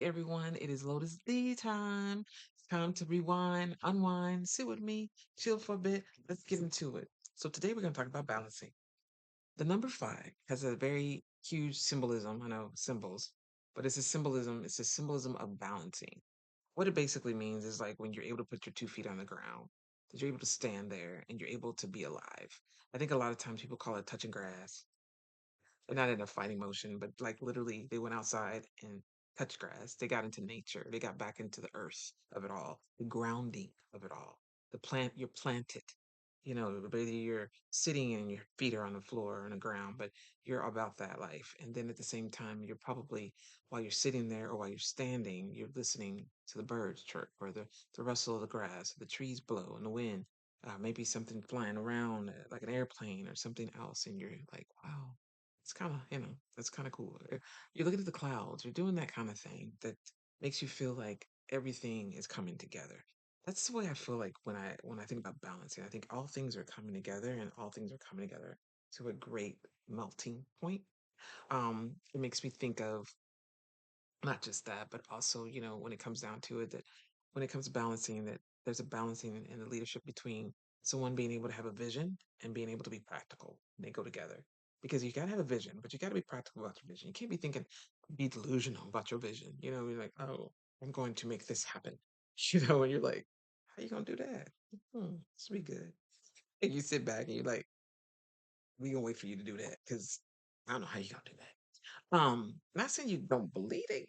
Everyone, it is Lotus D time. It's time to rewind, unwind, sit with me, chill for a bit. Let's get into it. So today we're going to talk about balancing. The number five has a very huge symbolism. I know symbols, but it's a symbolism of balancing. What it basically means is like when you're able to put your 2 feet on the ground, that you're able to stand there and you're able to be alive. I think a lot of times people call it touching grass, not in a fighting motion, but like literally they went outside and touched grass. They got into nature. They got back into the earth of it all, the grounding of it all. The plant, you're planted. Whether you're sitting and your feet are on the floor or on the ground, but you're about that life. And then at the same time, you're probably, while you're sitting there or while you're standing, you're listening to the birds chirp or the rustle of the grass, the trees blow and the wind. Maybe something flying around like an airplane or something else. And you're like, wow, it's kind of, that's kind of cool. You're looking at the clouds, you're doing that kind of thing that makes you feel like everything is coming together. That's the way I feel like when I think about balancing. I think all things are coming together and all things are coming together to a great melting point. It makes me think of not just that, but also, when it comes down to it, that when it comes to balancing, that there's a balancing in the leadership between someone being able to have a vision and being able to be practical. They go together because you got to have a vision, but you got to be practical about your vision. You can't be thinking, be delusional about your vision. You're like, oh, I'm going to make this happen. And you're like, how you going to do that? This will be good. And you sit back and you're like, we gonna wait for you to do that because I don't know how you gonna do that. Not saying you don't believe it.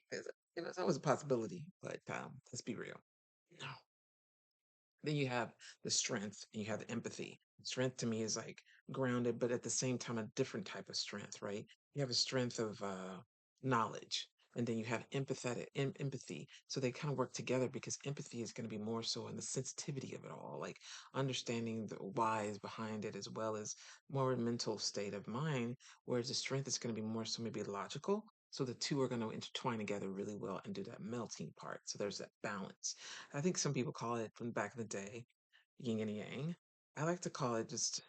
It's always a possibility, but let's be real. No. Then you have the strength and you have the empathy. Strength to me is like grounded, but at the same time, a different type of strength, right? You have a strength of knowledge, and then you have empathy. So they kind of work together because empathy is going to be more so in the sensitivity of it all, like understanding the whys behind it, as well as more mental state of mind. Whereas the strength is going to be more so maybe logical. So the two are going to intertwine together really well and do that melting part. So there's that balance. I think some people call it from back in the day, yin and yang. I like to call it just,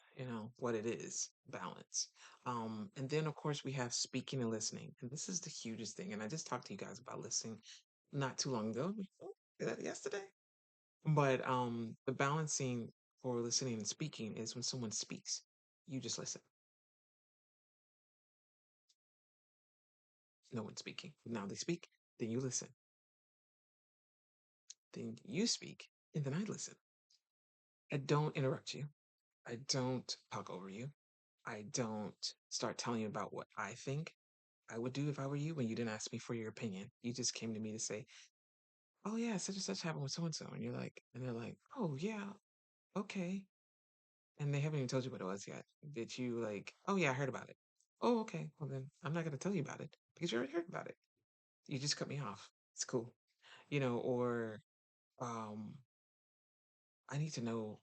what it is, balance. And then of course we have speaking and listening. And this is the hugest thing. And I just talked to you guys about listening not too long ago. Did that yesterday? But the balancing for listening and speaking is when someone speaks, you just listen. No one's speaking. Now they speak, then you listen. Then you speak, and then I listen. I don't interrupt you. I don't talk over you. I don't start telling you about what I think I would do if I were you when you didn't ask me for your opinion. You just came to me to say, "Oh yeah, such and such happened with so and so," and they're like, "Oh yeah, okay," and they haven't even told you what it was yet. Did you like? "Oh yeah, I heard about it." "Oh okay, well then I'm not gonna tell you about it because you already heard about it. You just cut me off. It's cool, or um, I need to know.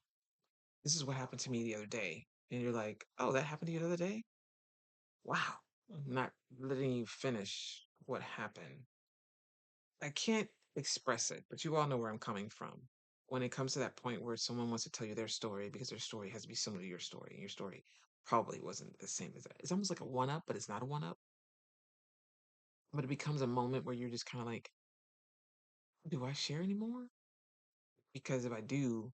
This is what happened to me the other day, and you're like, "Oh, that happened to you the other day? Wow." I'm not letting you finish what happened. I can't express it, but you all know where I'm coming from. When it comes to that point where someone wants to tell you their story because their story has to be similar to your story, and your story probably wasn't the same as that. It's almost like a one up, but it's not a one up. But it becomes a moment where you're just kind of like, do I share anymore? Because if I do,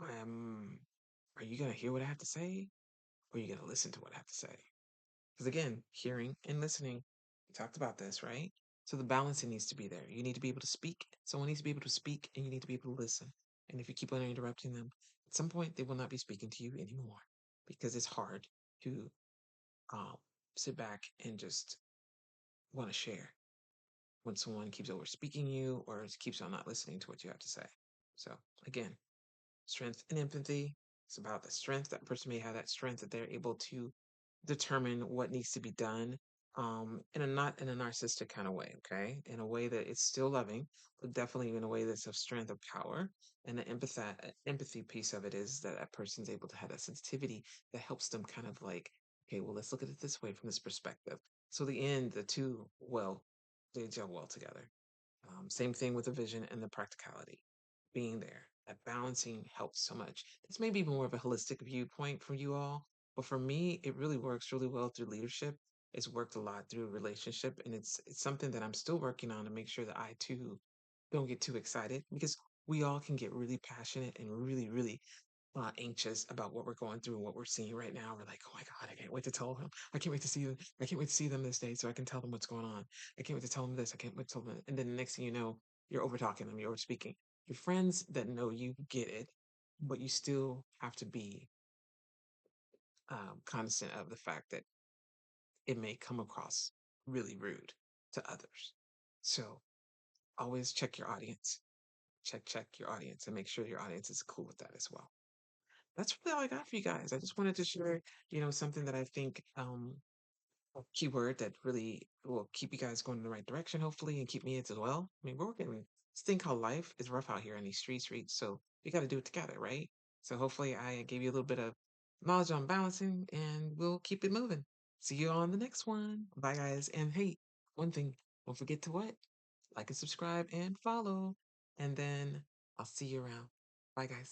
um, are you gonna hear what I have to say, or are you gonna listen to what I have to say? Because again, hearing and listening, we talked about this, right? So the balancing needs to be there. You need to be able to speak. Someone needs to be able to speak, and you need to be able to listen. And if you keep on interrupting them, at some point they will not be speaking to you anymore because it's hard to um, sit back and just want to share when someone keeps over speaking you or keeps on not listening to what you have to say. So again, strength and empathy. It's about the strength that person may have that strength that they're able to determine what needs to be done in a not in a narcissistic kind of way, okay? In a way that it's still loving, but definitely in a way that's of strength of power. And the empathy piece of it is that that person's able to have that sensitivity that helps them kind of like, okay, well, let's look at it this way from this perspective. So the end, the two, well, they gel well together. Same thing with the vision and the practicality. Being there, that balancing helps so much. This may be more of a holistic viewpoint for you all, but for me, it really works really well through leadership. it's worked a lot through a relationship, and it's something that I'm still working on to make sure that I too don't get too excited because we all can get really passionate and really, really anxious about what we're going through and what we're seeing right now. We're like, oh my God, I can't wait to tell them. I can't wait to see them. I can't wait to see them this day so I can tell them what's going on. I can't wait to tell them this. I can't wait to tell them. And then the next thing you know, you're over talking them, you're over speaking. Your friends that know you get it, but you still have to be cognizant of the fact that it may come across really rude to others. So always check your audience. Check your audience and make sure your audience is cool with that as well. That's really all I got for you guys. I just wanted to share, something that I think a keyword that really will keep you guys going in the right direction, hopefully, and keep me as well. I mean, we're working this thing called life is rough out here in these streets, so we got to do it together, right? So hopefully, I gave you a little bit of knowledge on balancing, and we'll keep it moving. See you on the next one. Bye, guys. And hey, one thing, don't forget to what? Like and subscribe and follow, and then I'll see you around. Bye, guys.